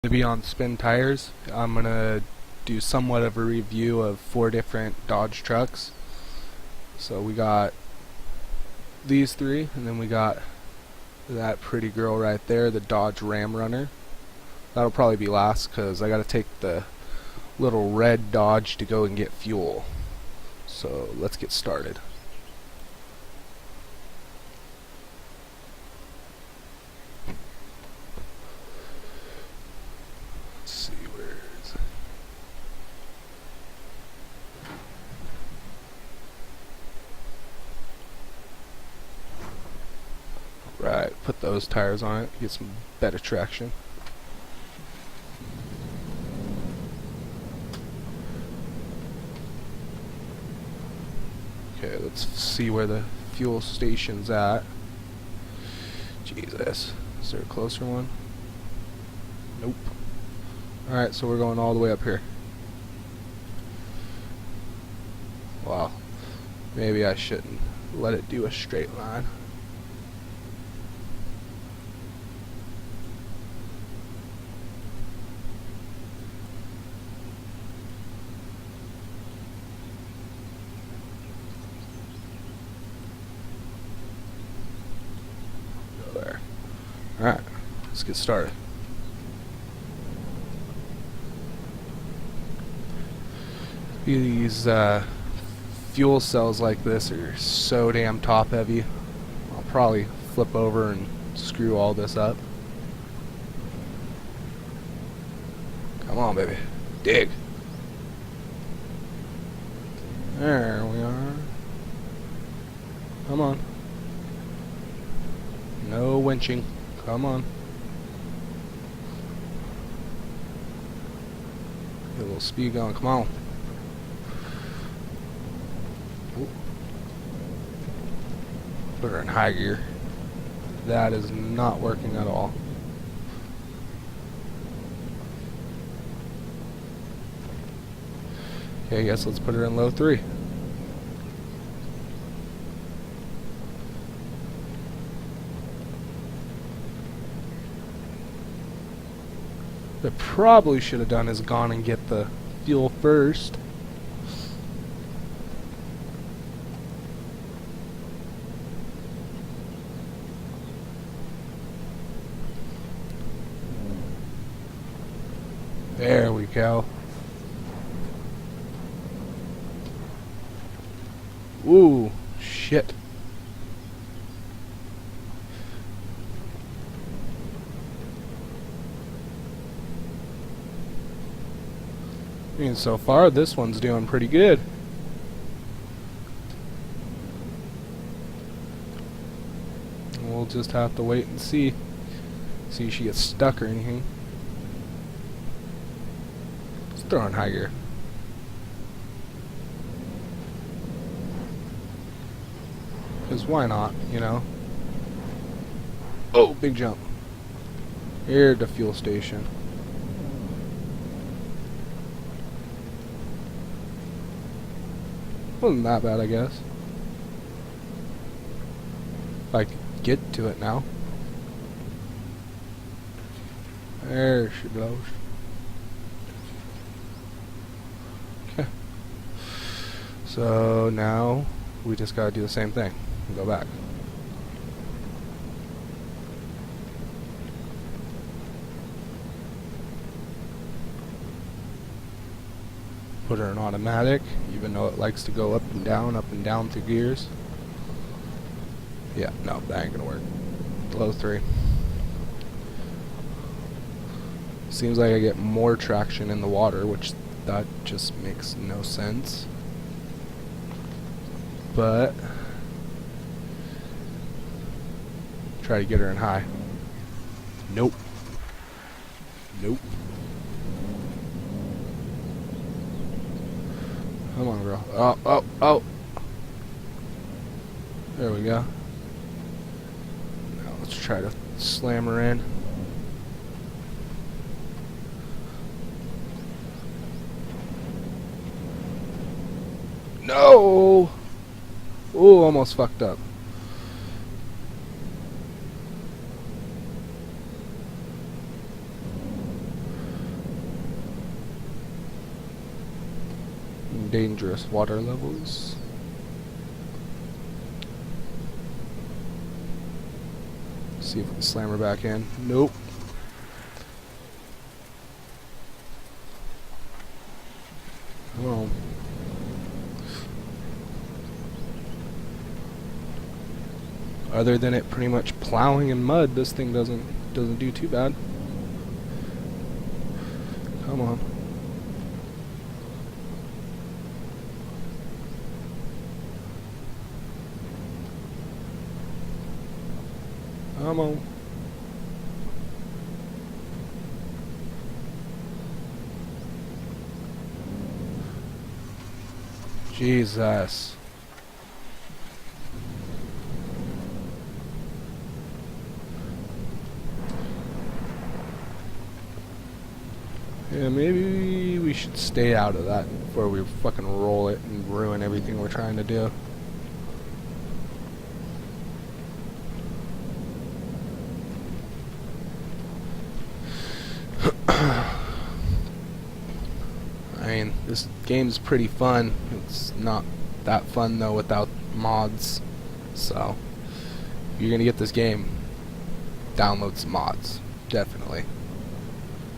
To be on Spin Tires. I'm gonna do somewhat of a review of 4 different Dodge trucks. So we got these 3, and then we got that pretty girl right there, the Dodge Ram Runner. That'll probably be last because I gotta take the little red Dodge to go and get fuel. So let's get started. Let's see, where is it? Right, put those tires on it, get some better traction. Okay, let's see where the fuel station's at. Jesus, is there a closer one? Nope. Alright, so we're going all the way up here. Wow, maybe I shouldn't let it do a straight line. There. Alright, let's get started. These fuel cells like this are so damn top heavy. I'll probably flip over and screw all this up. Come on, baby. Dig. There we are. Come on. No winching. Come on. Get a little speed going. Come on. Ooh. Put her in high gear. That is not working at all. Okay, I guess let's put her in low 3. What I probably should have done is gone and get the fuel first. There we go. Ooh, shit. I mean, so far this one's doing pretty good. We'll just have to wait and see. See if she gets stuck or anything. Let's throw her in high gear. Because why not, you know? Oh, big jump. Here at the fuel station. Wasn't that bad, I guess. If I could get to it now. There she goes. Okay. So now we just gotta do the same thing. Go back. Put her in automatic, even though it likes to go up and down through gears. Yeah, no, that ain't gonna work. Low 3. Seems like I get more traction in the water, which that just makes no sense. But try to get her in high. Nope. Nope. Come on, girl. Oh, oh, oh. There we go. Now let's try to slam her in. No! Oh, almost fucked up. dangerous water levels. See if we can slam her back in. Nope. Well, other than it pretty much plowing in mud, this thing doesn't do too bad. Come on. Come on. Jesus. Yeah, maybe we should stay out of that before we fucking roll it and ruin everything we're trying to do. I mean, this game's pretty fun. It's not that fun though without mods. So, if you're gonna get this game, download some mods. Definitely.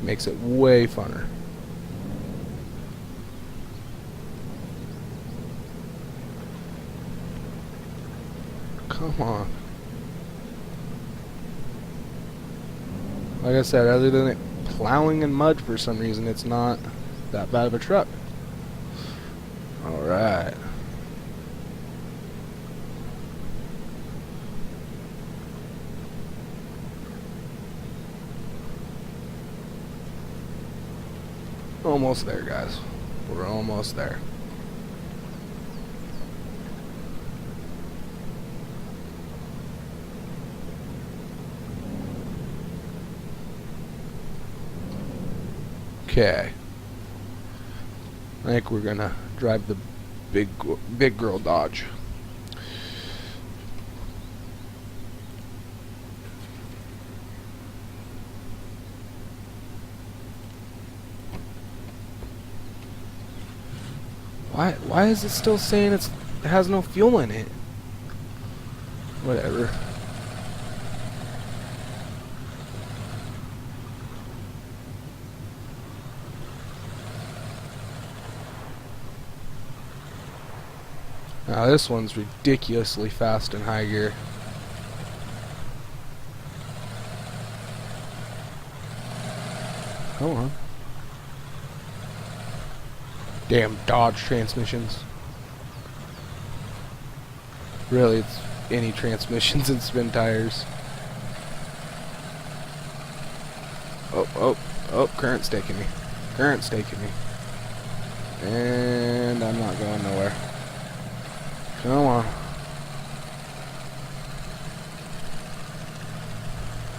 Makes it way funner. Come on. Like I said, other than it plowing in mud for some reason, it's not that bad of a truck. Alright. Almost there, guys. We're almost there. Okay. I think we're gonna drive the big girl Dodge. Why is it still saying it has no fuel in it? Whatever. Now this one's ridiculously fast in high gear. Come on. Damn Dodge transmissions. Really, it's any transmissions and spin tires. Oh, current's taking me. Current's taking me. And I'm not going nowhere. Come on.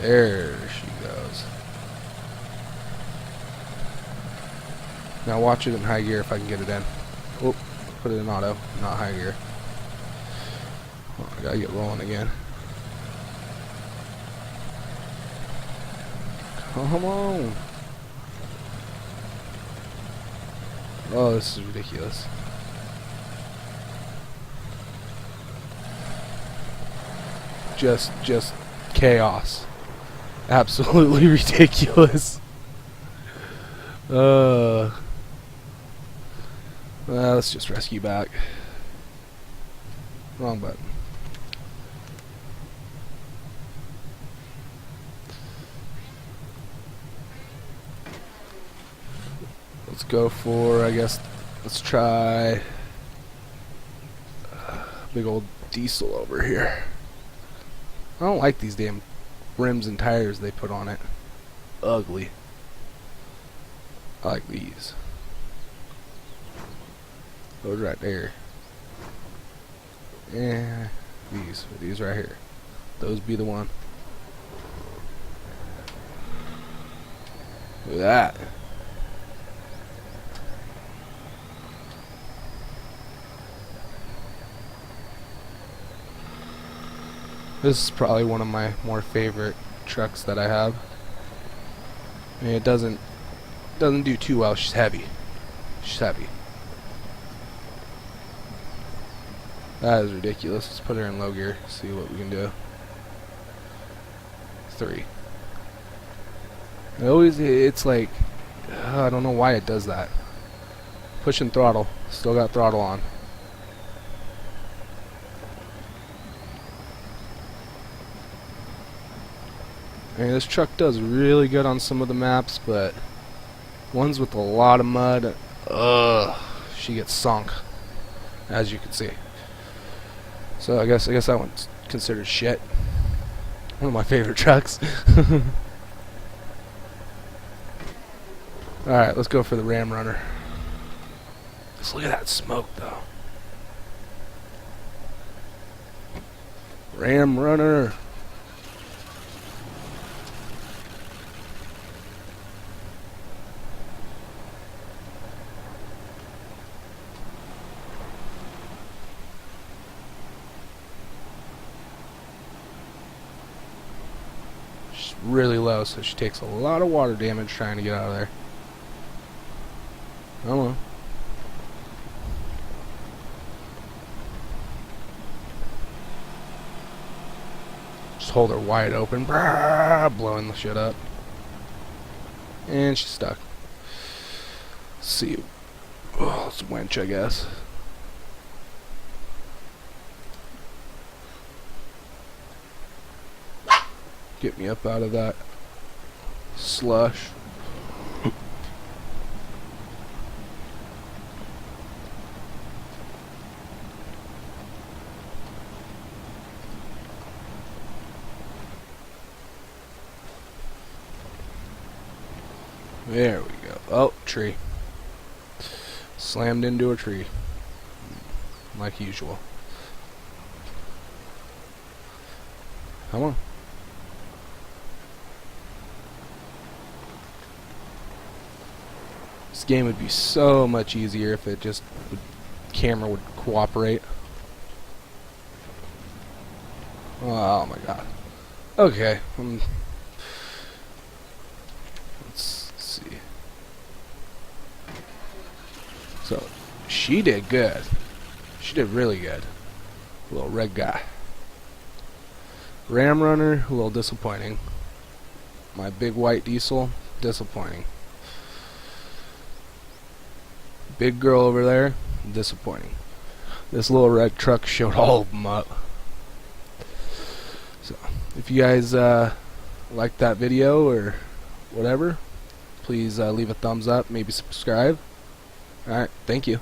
There she goes. Now watch it in high gear if I can get it in. Oh, put it in auto, not high gear. Oh, I gotta get rolling again. Come on. Oh, this is ridiculous. Just chaos. Absolutely ridiculous. Let's just rescue back. Wrong button. Let's go for, I guess, let's try big old diesel over here. I don't like these damn rims and tires they put on it. Ugly. I like these. Those right there. Yeah, these right here. Those be the one. Look at that. This is probably one of my more favorite trucks that I have. I mean, it doesn't do too well. She's heavy. She's heavy. That is ridiculous. Let's put her in low gear, see what we can do. 3. It's like, I don't know why it does that. Pushing throttle. Still got throttle on. I mean, this truck does really good on some of the maps, but ones with a lot of mud, she gets sunk, as you can see. So I guess that one's considered shit. One of my favorite trucks. Alright, let's go for the Ram Runner. Just look at that smoke, though. Ram Runner. She's really low, so she takes a lot of water damage trying to get out of there. Come on. Just hold her wide open, blowing the shit up. And she's stuck. Let's see. Oh, it's a winch, I guess. Get me up out of that slush. There we go. Oh, tree. Slammed into a tree. Like usual. Come on. This game would be so much easier if it just camera would cooperate. Oh my god. Okay. Let's see. So she did good. She did really good. Little red guy. Ram Runner, a little disappointing. My big white diesel, disappointing. Big girl over there, disappointing. This little red truck showed all of them up. So, if you guys liked that video or whatever, please leave a thumbs up, maybe subscribe. Alright, thank you.